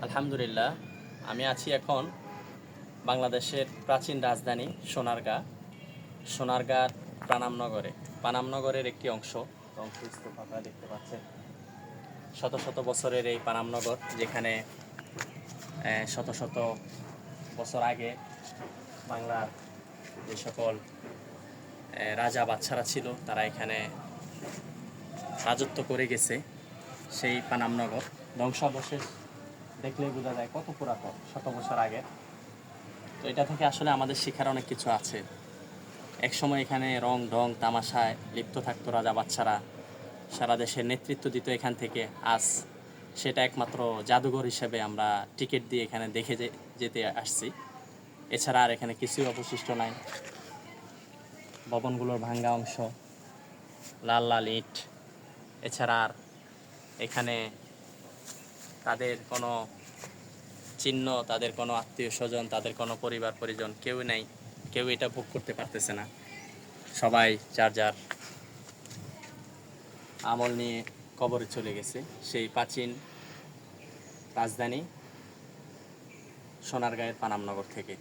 আলহামদুলিল্লাহ, আমি আছি এখন বাংলাদেশের প্রাচীন রাজধানী সোনারগাঁর প্রাণামনগরে। পানামনগরের একটি অংশ ধ্বংসস্তূপ আপনারা দেখতে পাচ্ছেন। শত শত বছরের এই পানামনগর, যেখানে শত শত বছর আগে বাংলার যে সকল রাজা বাদশারা ছিল তারা এখানে রাজত্ব করে গেছে। সেই পানামনগর ধ্বংসাবশেষ দেখলেই বোঝা যায় কত পুরাতন, শত বছর আগে। তো এটা থেকে আসলে আমাদের শেখার অনেক কিছু আছে। একসময় এখানে রং ঢং তামাশায় লিপ্ত থাকতো রাজা বাদশারা, সারা দেশের নেতৃত্ব দিত এখান থেকে। আজ সেটা একমাত্র জাদুঘর হিসেবে আমরা টিকিট দিয়ে এখানে দেখে যেতে আসছি। এছাড়া আর এখানে কিছুই অবশিষ্ট নাই। ভবনগুলোর ভাঙ্গা অংশ, লাল লাল ইট, এছাড়া আর এখানে তাদের কোনো চিহ্ন, তাদের কোনো আত্মীয় স্বজন, তাদের কোনো পরিবার পরিজন কেউ নেই। কেউ এটা ভোগ করতে পারতেছে না। সবাই যার যার আমল নিয়ে কবরে চলে গেছে। সেই প্রাচীন রাজধানী সোনারগাঁয়ের পানামনগর থেকে।